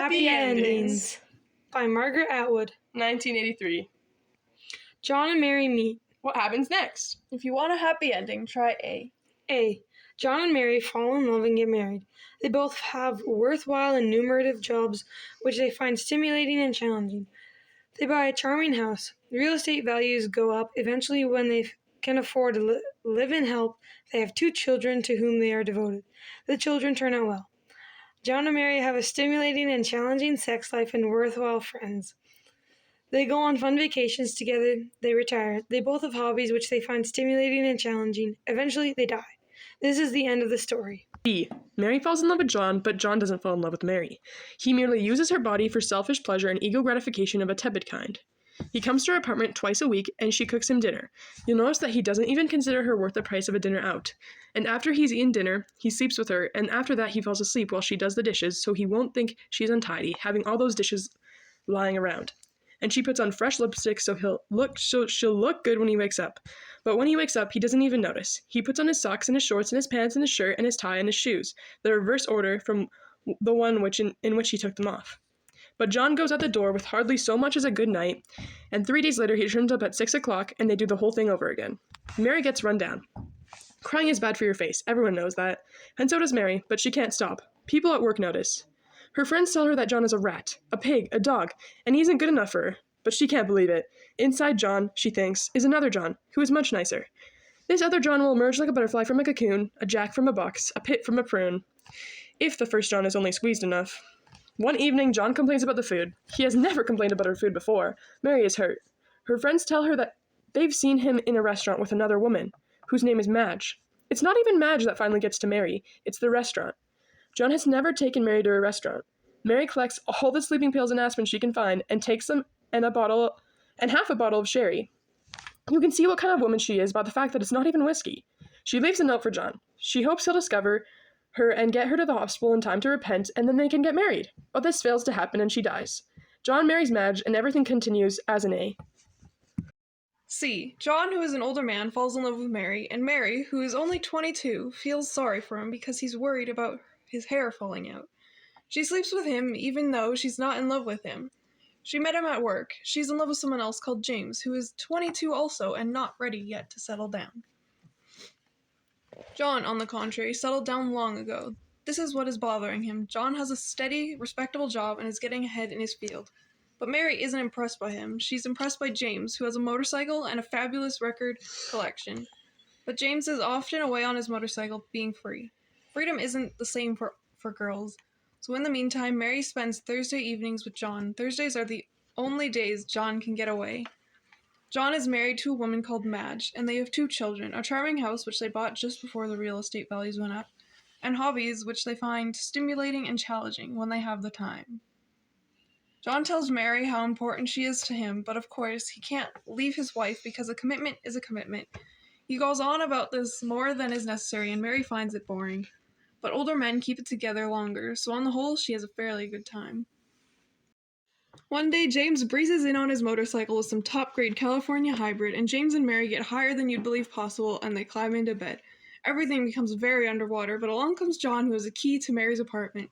Happy Endings by Margaret Atwood. 1983. John and Mary meet. What happens next? If you want a happy ending, try A. A. John and Mary fall in love and get married. They both have worthwhile and numerative jobs which they find stimulating and challenging. They buy a charming house. Real estate values go up. Eventually, when they can afford to live and help, they have 2 children to whom they are devoted. The children turn out well. John and Mary have a stimulating and challenging sex life and worthwhile friends. They go on fun vacations together. They retire. They both have hobbies which they find stimulating and challenging. Eventually, they die. This is the end of the story. B. Mary falls in love with John, but John doesn't fall in love with Mary. He merely uses her body for selfish pleasure and ego gratification of a tepid kind. He comes to her apartment twice a week, and she cooks him dinner. You'll notice that he doesn't even consider her worth the price of a dinner out. And after he's eaten dinner, he sleeps with her, and after that he falls asleep while she does the dishes, so he won't think she's untidy, having all those dishes lying around. And she puts on fresh lipstick so she'll look good when he wakes up. But when he wakes up, he doesn't even notice. He puts on his socks and his shorts and his pants and his shirt and his tie and his shoes, the reverse order from the one in which he took them off. But John goes out the door with hardly so much as a good night, and 3 days later he turns up at 6 o'clock and they do the whole thing over again. Mary gets run down. Crying is bad for your face, everyone knows that. And so does Mary, but she can't stop. People at work notice. Her friends tell her that John is a rat, a pig, a dog, and he isn't good enough for her. But she can't believe it. Inside John, she thinks, is another John, who is much nicer. This other John will emerge like a butterfly from a cocoon, a jack from a box, a pit from a prune. If the first John is only squeezed enough. One evening, John complains about the food. He has never complained about her food before. Mary is hurt. Her friends tell her that they've seen him in a restaurant with another woman, whose name is Madge. It's not even Madge that finally gets to Mary. It's the restaurant. John has never taken Mary to a restaurant. Mary collects all the sleeping pills and aspirin she can find and takes them and half a bottle of sherry. You can see what kind of woman she is by the fact that it's not even whiskey. She leaves a note for John. She hopes he'll discover her and get her to the hospital in time to repent, and then they can get married. But this fails to happen and she dies. John marries Madge, and everything continues as an A. C. John, who is an older man, falls in love with Mary, and Mary, who is only 22, feels sorry for him because he's worried about his hair falling out. She sleeps with him even though she's not in love with him. She met him at work. She's in love with someone else called James, who is 22 also and not ready yet to settle down. John, on the contrary, settled down long ago. This is what is bothering him. John has a steady, respectable job and is getting ahead in his field. But Mary isn't impressed by him. She's impressed by James, who has a motorcycle and a fabulous record collection. But James is often away on his motorcycle, being free. Freedom isn't the same for girls. So in the meantime, Mary spends Thursday evenings with John. Thursdays are the only days John can get away. John is married to a woman called Madge, and they have 2 children, a charming house which they bought just before the real estate values went up, and hobbies which they find stimulating and challenging when they have the time. John tells Mary how important she is to him, but of course he can't leave his wife because a commitment is a commitment. He goes on about this more than is necessary, and Mary finds it boring. But older men keep it together longer, so on the whole, she has a fairly good time. One day, James breezes in on his motorcycle with some top-grade California hybrid, and James and Mary get higher than you'd believe possible, and they climb into bed. Everything becomes very underwater, but along comes John, who has a key to Mary's apartment.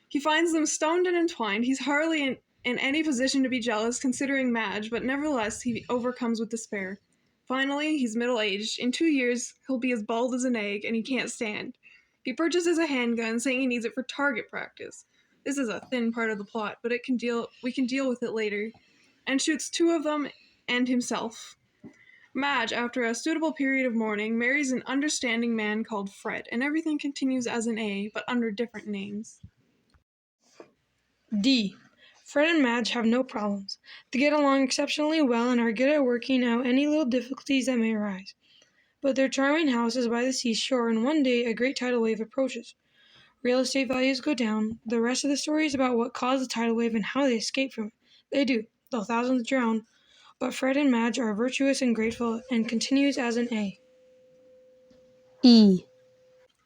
He finds them stoned and entwined. He's hardly in any position to be jealous, considering Madge, but nevertheless, he overcomes with despair. Finally, he's middle-aged. In 2 years, he'll be as bald as an egg, and he can't stand. He purchases a handgun, saying he needs it for target practice. This is a thin part of the plot, but we can deal with it later, and shoots 2 of them and himself. Madge, after a suitable period of mourning, marries an understanding man called Fred, and everything continues as an A, but under different names. D. Fred and Madge have no problems. They get along exceptionally well and are good at working out any little difficulties that may arise. But their charming house is by the seashore, and one day a great tidal wave approaches. Real estate values go down. The rest of the story is about what caused the tidal wave and how they escape from it. They do, though thousands drown. But Fred and Madge are virtuous and grateful, and continues as an A. E.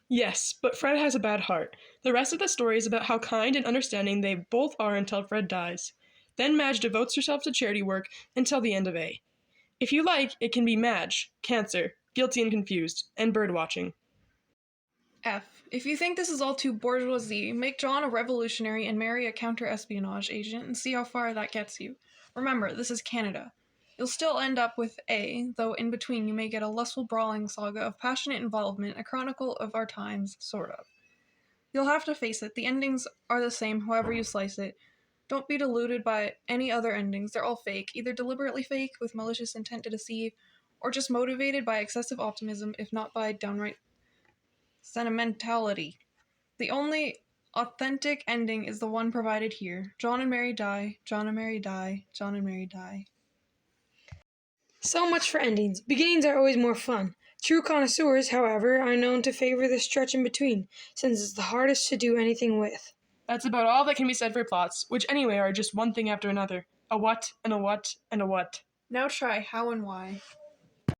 Yes, but Fred has a bad heart. The rest of the story is about how kind and understanding they both are until Fred dies. Then Madge devotes herself to charity work until the end of A. If you like, it can be Madge, Cancer, Guilty and Confused, and Bird Watching. F. If you think this is all too bourgeoisie, make John a revolutionary and Mary a counter-espionage agent and see how far that gets you. Remember, this is Canada. You'll still end up with A, though in between you may get a lustful brawling saga of passionate involvement, a chronicle of our times, sort of. You'll have to face it, the endings are the same however you slice it. Don't be deluded by any other endings, they're all fake, either deliberately fake with malicious intent to deceive, or just motivated by excessive optimism, if not by downright sentimentality. The only authentic ending is the one provided here. John and Mary die, John and Mary die, John and Mary die. So much for endings. Beginnings are always more fun. True connoisseurs, however, are known to favor the stretch in between, since it's the hardest to do anything with. That's about all that can be said for plots, which anyway are just one thing after another. A what, and a what, and a what. Now try how and why.